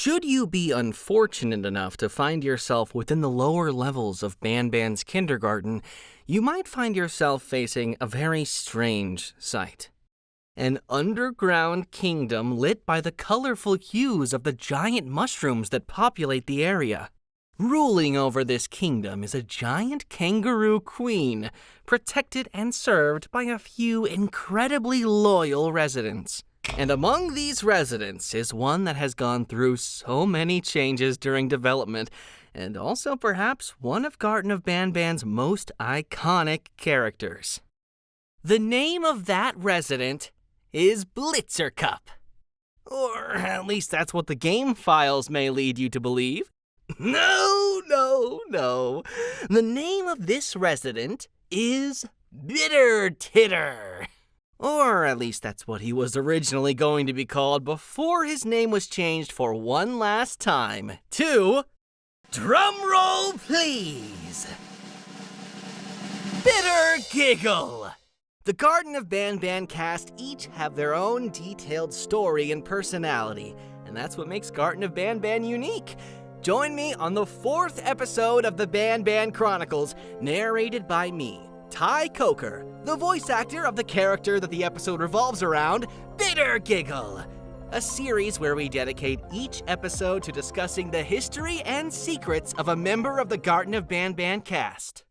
Should you be unfortunate enough to find yourself within the lower levels of Banban's kindergarten, you might find yourself facing a very strange sight. An underground kingdom lit by the colorful hues of the giant mushrooms that populate the area. Ruling over this kingdom is a giant kangaroo queen, protected and served by a few incredibly loyal residents. And among these residents is one that has gone through so many changes during development, and also perhaps one of Garten of Banban's most iconic characters. The name of that resident is Blitzercup. Or at least that's what the game files may lead you to believe. No. The name of this resident is Bitter Titter. Or at least that's what he was originally going to be called before his name was changed for one last time to, drumroll please, Bitter Giggle. The Garten of Banban cast each have their own detailed story and personality, and that's what makes Garten of Banban unique. Join me on the 4th episode of the Banban Chronicles, narrated by me, Ty Coker, the voice actor of the character that the episode revolves around, Bitter Giggle. A series where we dedicate each episode to discussing the history and secrets of a member of the Garten of Banban cast.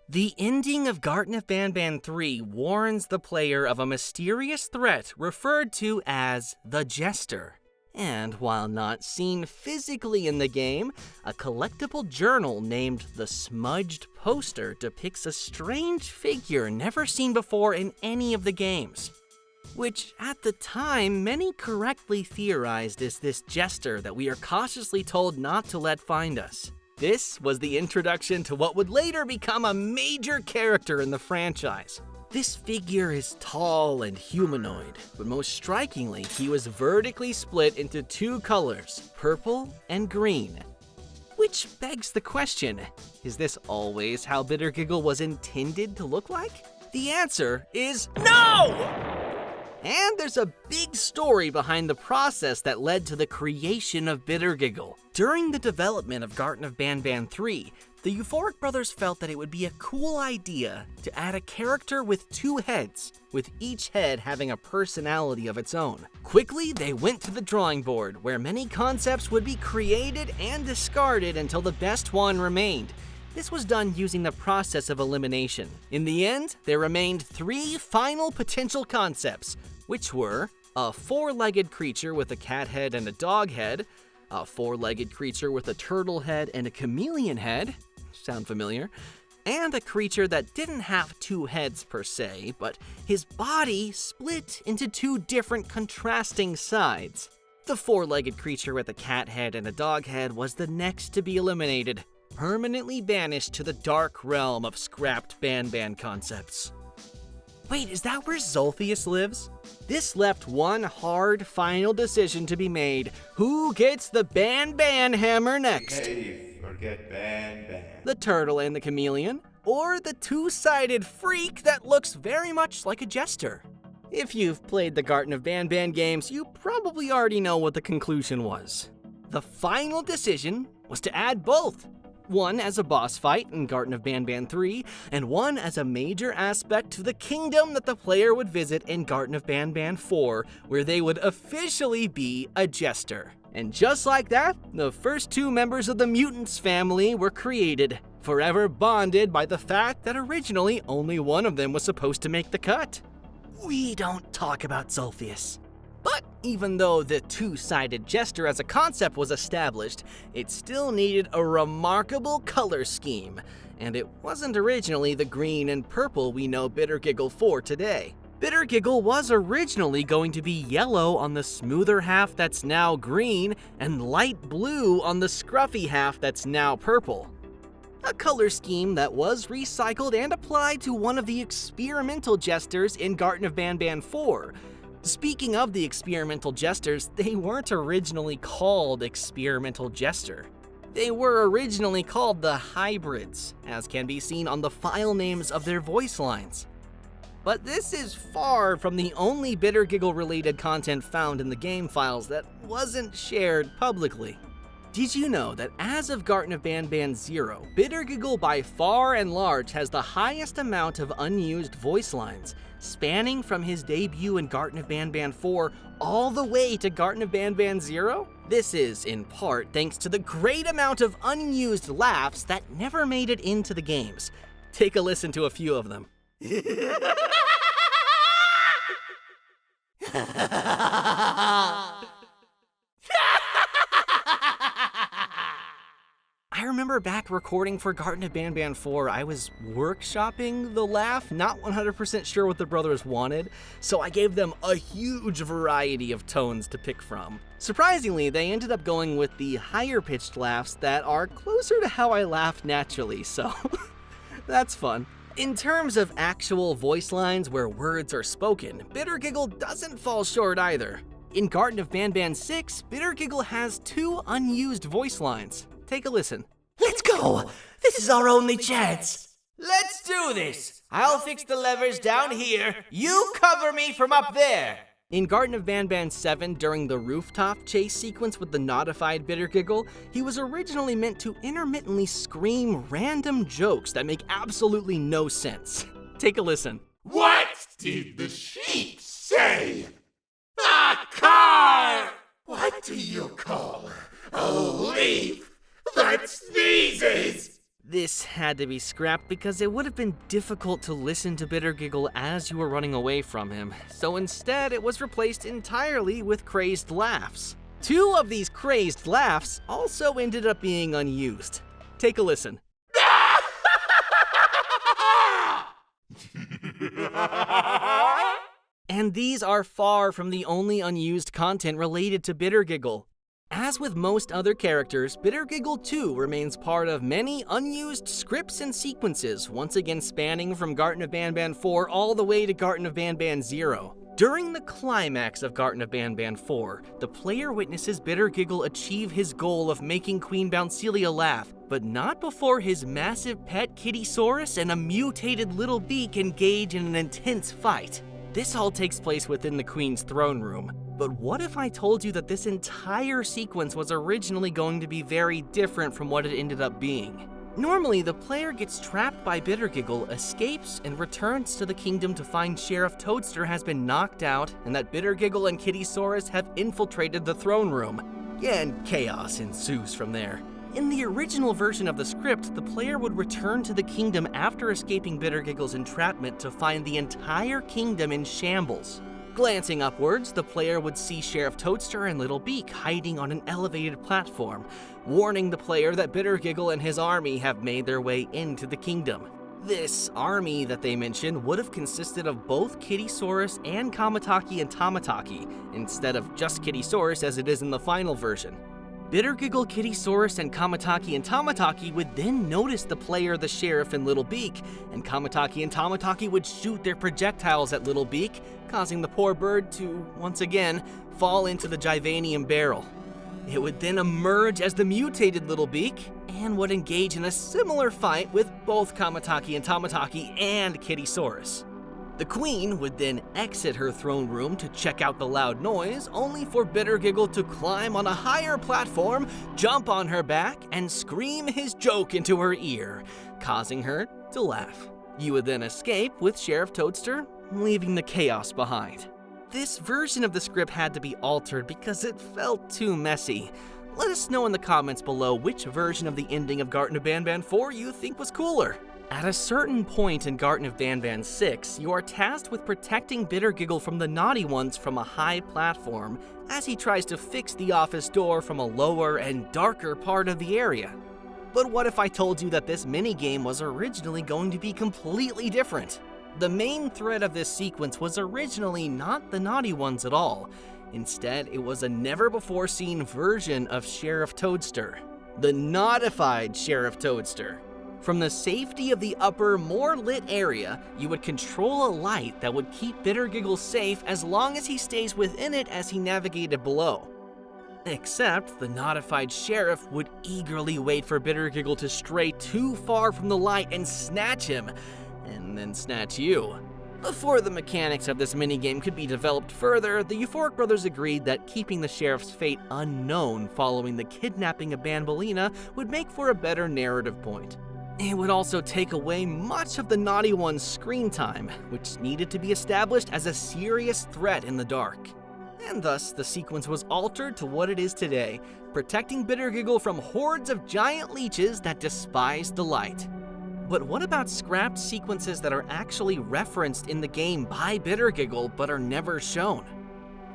The ending of Garten of Banban 3 warns the player of a mysterious threat referred to as the Jester. And while not seen physically in the game, a collectible journal named the Smudged Poster depicts a strange figure never seen before in any of the games. Which, at the time, many correctly theorized is this Jester that we are cautiously told not to let find us. This was the introduction to what would later become a major character in the franchise. This figure is tall and humanoid, but most strikingly, he was vertically split into two colors, purple and green. Which begs the question, is this always how Bitter Giggle was intended to look like? The answer is no! And there's a big story behind the process that led to the creation of Bitter Giggle. During the development of Garten of Banban 3, the Euphoric brothers felt that it would be a cool idea to add a character with two heads, with each head having a personality of its own. Quickly, they went to the drawing board, where many concepts would be created and discarded until the best one remained. This was done using the process of elimination. In the end, there remained 3 final potential concepts, which were a 4-legged creature with a cat head and a dog head, a 4-legged creature with a turtle head and a chameleon head, sound familiar, and a creature that didn't have 2 heads per se, but his body split into 2 different contrasting sides. The 4-legged creature with a cat head and a dog head was the next to be eliminated, permanently banished to the dark realm of scrapped Banban concepts. Wait, is that where Zolphius lives? This left one hard final decision to be made. Who gets the Banban hammer next? Hey, forget Banban. The turtle and the chameleon? Or the 2-sided freak that looks very much like a jester? If you've played the Garten of Banban games, you probably already know what the conclusion was. The final decision was to add both. One as a boss fight in Garten of Banban 3, and one as a major aspect to the kingdom that the player would visit in Garten of Banban 4, where they would officially be a jester. And just like that, the first 2 members of the Mutants family were created, forever bonded by the fact that originally only one of them was supposed to make the cut. We don't talk about Zolphius. But even though the 2-sided jester as a concept was established, it still needed a remarkable color scheme, and it wasn't originally the green and purple we know Bitter Giggle for today. Bitter Giggle was originally going to be yellow on the smoother half that's now green, and light blue on the scruffy half that's now purple. A color scheme that was recycled and applied to one of the experimental jesters in Garten of Banban 4, Speaking of the experimental jesters, they weren't originally called experimental jester. They were originally called the hybrids, as can be seen on the file names of their voice lines. But this is far from the only Bitter Giggle related content found in the game files that wasn't shared publicly. Did you know that as of Garten of Banban 0, Bitter Giggle by far and large has the highest amount of unused voice lines, spanning from his debut in Garten of Banban 4 all the way to Garten of Banban 0? This is, in part, thanks to the great amount of unused laughs that never made it into the games. Take a listen to a few of them. I remember back recording for Garten of Banban 4, I was workshopping the laugh, not 100% sure what the brothers wanted, so I gave them a huge variety of tones to pick from. Surprisingly, they ended up going with the higher pitched laughs that are closer to how I laugh naturally, so that's fun. In terms of actual voice lines where words are spoken, Bitter Giggle doesn't fall short either. In Garten of Banban 6, Bitter Giggle has 2 unused voice lines. Take a listen. Let's go! This is our only chance! Let's do this! I'll fix the levers down here, you cover me from up there! In Garten of Banban 7, during the rooftop chase sequence with the nodified Bitter Giggle, he was originally meant to intermittently scream random jokes that make absolutely no sense. Take a listen. What did the sheep say? A car! What do you call a leaf that sneezes? This had to be scrapped because it would have been difficult to listen to Bitter Giggle as you were running away from him, so instead it was replaced entirely with crazed laughs. 2 of these crazed laughs also ended up being unused. Take a listen. And these are far from the only unused content related to Bitter Giggle. As with most other characters, Bitter Giggle 2 remains part of many unused scripts and sequences, once again spanning from Garten of Banban 4 all the way to Garten of Banban 0. During the climax of Garten of Banban 4, the player witnesses Bitter Giggle achieve his goal of making Queen Bouncelia laugh, but not before his massive pet Kittysaurus and a mutated little beak engage in an intense fight. This all takes place within the Queen's throne room. But what if I told you that this entire sequence was originally going to be very different from what it ended up being? Normally, the player gets trapped by Bitter Giggle, escapes, and returns to the kingdom to find Sheriff Toadster has been knocked out and that Bitter Giggle and Kittysaurus have infiltrated the throne room. And chaos ensues from there. In the original version of the script, the player would return to the kingdom after escaping Bitter Giggle's entrapment to find the entire kingdom in shambles. Glancing upwards, the player would see Sheriff Toadster and Little Beak hiding on an elevated platform, warning the player that Bitter Giggle and his army have made their way into the kingdom. This army that they mentioned would have consisted of both Kittysaurus and Kamataki and Tamataki, instead of just Kittysaurus as it is in the final version. Bitter Giggle, Kittysaurus, and Kamataki and Tamataki would then notice the player, the Sheriff, and Little Beak, and Kamataki and Tamataki would shoot their projectiles at Little Beak, causing the poor bird to, once again, fall into the Givanium barrel. It would then emerge as the mutated Little Beak, and would engage in a similar fight with both Kamataki and Tamataki and Kittysaurus. The Queen would then exit her throne room to check out the loud noise, only for Bitter Giggle to climb on a higher platform, jump on her back, and scream his joke into her ear, causing her to laugh. You would then escape with Sheriff Toadster, leaving the chaos behind. This version of the script had to be altered because it felt too messy. Let us know in the comments below which version of the ending of Garten of Banban 4 you think was cooler. At a certain point in Garten of Banban 6, you are tasked with protecting Bitter Giggle from the naughty ones from a high platform as he tries to fix the office door from a lower and darker part of the area. But what if I told you that this minigame was originally going to be completely different? The main thread of this sequence was originally not the naughty ones at all. Instead, it was a never-before-seen version of Sheriff Toadster, the nodified Sheriff Toadster. From the safety of the upper, more lit area, you would control a light that would keep Bitter Giggle safe as long as he stays within it as he navigated below. Except the notified sheriff would eagerly wait for Bittergiggle to stray too far from the light and snatch him, and then snatch you. Before the mechanics of this minigame could be developed further, the Euphoric brothers agreed that keeping the sheriff's fate unknown following the kidnapping of Banbalina would make for a better narrative point. It would also take away much of the Naughty One's screen time, which needed to be established as a serious threat in the dark. And thus, the sequence was altered to what it is today, protecting Bittergiggle from hordes of giant leeches that despised the light. But what about scrapped sequences that are actually referenced in the game by Bittergiggle but are never shown?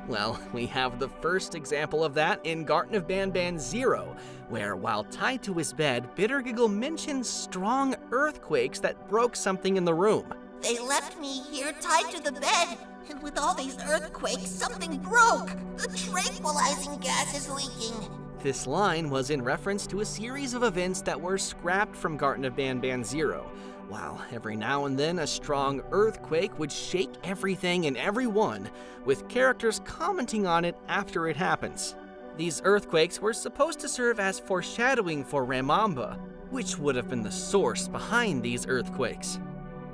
Well, we have the first example of that in Garten of Banban 0, where while tied to his bed, Bittergiggle mentions strong earthquakes that broke something in the room. They left me here tied to the bed, and with all these earthquakes, something broke. The tranquilizing gas is leaking. This line was in reference to a series of events that were scrapped from Garten of Banban 0, while every now and then a strong earthquake would shake everything and everyone, with characters commenting on it after it happens. These earthquakes were supposed to serve as foreshadowing for Ramamba, which would have been the source behind these earthquakes.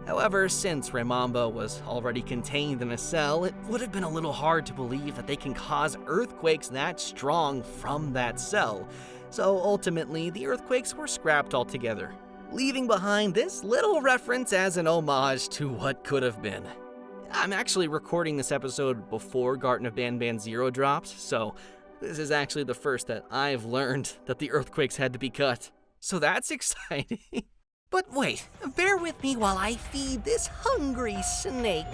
However, since Ramamba was already contained in a cell, it would have been a little hard to believe that they can cause earthquakes that strong from that cell, so ultimately the earthquakes were scrapped altogether, leaving behind this little reference as an homage to what could have been. I'm actually recording this episode before Garten of Banban 0 drops, so this is actually the first that I've learned that the earthquakes had to be cut. So that's exciting. But wait, bear with me while I feed this hungry snake.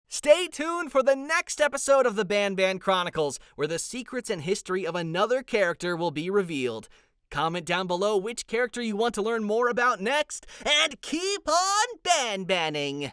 Stay tuned for the next episode of the Banban Chronicles, where the secrets and history of another character will be revealed. Comment down below which character you want to learn more about next, and keep on Banbanning!